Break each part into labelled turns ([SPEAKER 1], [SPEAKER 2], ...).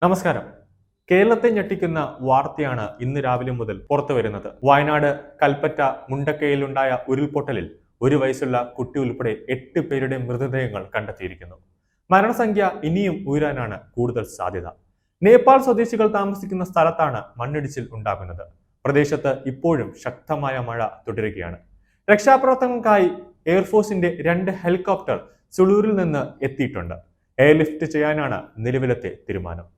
[SPEAKER 1] നമസ്കാരം. കേരളത്തെ ഞെട്ടിക്കുന്ന വാർത്തയാണ് ഇന്ന് രാവിലെ മുതൽ പുറത്തു വരുന്നത്. വയനാട് കൽപ്പറ്റ മുണ്ടക്കയിലുണ്ടായ ഉരുൾപൊട്ടലിൽ 1 വയസ്സുള്ള കുട്ടി ഉൾപ്പെടെ 8 പേരുടെ മൃതദേഹങ്ങൾ കണ്ടെത്തിയിരിക്കുന്നു. മരണസംഖ്യ ഇനിയും ഉയരാനാണ് കൂടുതൽ സാധ്യത. നേപ്പാൾ സ്വദേശികൾ താമസിക്കുന്ന സ്ഥലത്താണ് മണ്ണിടിച്ചിൽ ഉണ്ടാകുന്നത്. പ്രദേശത്ത് ഇപ്പോഴും ശക്തമായ മഴ തുടരുകയാണ്. രക്ഷാപ്രവർത്തനങ്ങൾക്കായി എയർഫോഴ്സിന്റെ 2 ഹെലികോപ്റ്റർ സുളൂരിൽ നിന്ന് എത്തിയിട്ടുണ്ട്. എയർലിഫ്റ്റ് ചെയ്യാനാണ് നിലവിലത്തെ തീരുമാനം.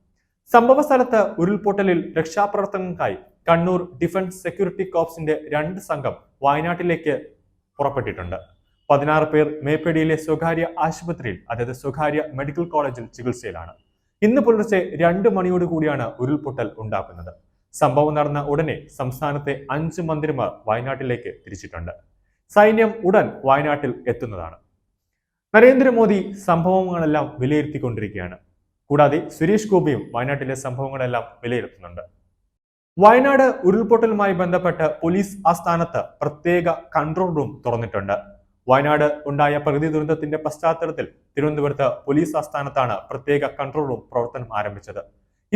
[SPEAKER 1] സംഭവ സ്ഥലത്ത് ഉരുൾപൊട്ടലിൽ രക്ഷാപ്രവർത്തനങ്ങൾക്കായി കണ്ണൂർ ഡിഫൻസ് സെക്യൂരിറ്റി കോർപ്സിന്റെ 2 സംഘം വയനാട്ടിലേക്ക് പുറപ്പെട്ടിട്ടുണ്ട്. 16 പേർ മേപ്പടിയിലെ സ്വകാര്യ ആശുപത്രിയിൽ, അതായത് സ്വകാര്യ മെഡിക്കൽ കോളേജിൽ ചികിത്സയിലാണ്. ഇന്ന് പുലർച്ചെ 2 മണിയോടുകൂടിയാണ് ഉരുൾപൊട്ടൽ ഉണ്ടാക്കുന്നത്. സംഭവം നടന്ന ഉടനെ സംസ്ഥാനത്തെ 5 മന്ത്രിമാർ വയനാട്ടിലേക്ക് തിരിച്ചിട്ടുണ്ട്. സൈന്യം ഉടൻ വയനാട്ടിൽ എത്തുന്നതാണ്. നരേന്ദ്രമോദി സംഭവങ്ങളെല്ലാം വിലയിരുത്തിക്കൊണ്ടിരിക്കുകയാണ്. കൂടാതെ സുരേഷ് ഗോപിയും വയനാട്ടിലെ സംഭവങ്ങളെല്ലാം വിലയിരുത്തുന്നുണ്ട്. വയനാട് ഉരുൾപൊട്ടലുമായി ബന്ധപ്പെട്ട് പോലീസ് ആസ്ഥാനത്ത് പ്രത്യേക കൺട്രോൾ റൂം തുറന്നിട്ടുണ്ട്. വയനാട് ഉണ്ടായ പ്രകൃതി ദുരന്തത്തിന്റെ പശ്ചാത്തലത്തിൽ തിരുവനന്തപുരത്ത് പോലീസ് ആസ്ഥാനത്താണ് പ്രത്യേക കൺട്രോൾ റൂം പ്രവർത്തനം ആരംഭിച്ചത്.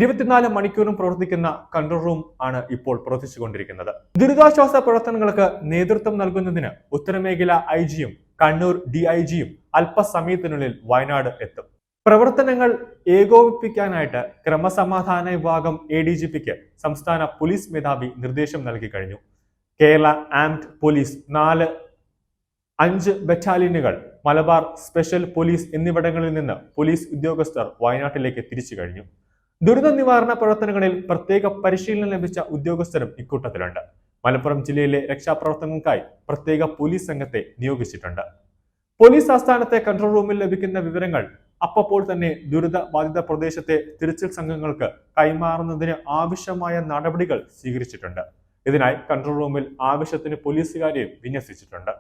[SPEAKER 1] 24 മണിക്കൂറും പ്രവർത്തിക്കുന്ന കൺട്രോൾ റൂം ആണ് ഇപ്പോൾ പ്രവർത്തിച്ചുകൊണ്ടിരിക്കുന്നത്. ദുരിതാശ്വാസ പ്രവർത്തനങ്ങൾക്ക് നേതൃത്വം നൽകുന്നതിന് ഉത്തരമേഖല IG-യും കണ്ണൂർ DIG-യും അല്പസമയത്തിനുള്ളിൽ വയനാട് എത്തും. പ്രവർത്തനങ്ങൾ ഏകോപിപ്പിക്കാനായിട്ട് ക്രമസമാധാന വിഭാഗം ADGPക്ക് സംസ്ഥാന പോലീസ് മേധാവി നിർദ്ദേശം നൽകി കഴിഞ്ഞു. കേരള ആംഡ് പോലീസ് 4-5 ബറ്റാലിയനുകൾ, മലബാർ സ്പെഷ്യൽ പോലീസ് എന്നിവിടങ്ങളിൽ നിന്ന് പോലീസ് ഉദ്യോഗസ്ഥർ വയനാട്ടിലേക്ക് തിരിച്ചു കഴിഞ്ഞു. ദുരിത നിവാരണ പ്രവർത്തനങ്ങളിൽ പ്രത്യേക പരിശീലനം ലഭിച്ച ഉദ്യോഗസ്ഥരും ഇക്കൂട്ടത്തിലുണ്ട്. മലപ്പുറം ജില്ലയിലെ രക്ഷാപ്രവർത്തനങ്ങൾക്കായി പ്രത്യേക പോലീസ് സംഘത്തെ നിയോഗിച്ചിട്ടുണ്ട്. പോലീസ് ആസ്ഥാനത്തെ കൺട്രോൾ റൂമിൽ ലഭിക്കുന്ന വിവരങ്ങൾ അപ്പോൾ തന്നെ ദുരിത ബാധിത പ്രദേശത്തെ തിരച്ചിൽ സംഘങ്ങൾക്ക് കൈമാറുന്നതിന് ആവശ്യമായ നടപടികൾ സ്വീകരിച്ചിട്ടുണ്ട്. ഇതിനായി കൺട്രോൾ റൂമിൽ ആവശ്യത്തിന് പോലീസുകാരെയും വിന്യസിച്ചിട്ടുണ്ട്.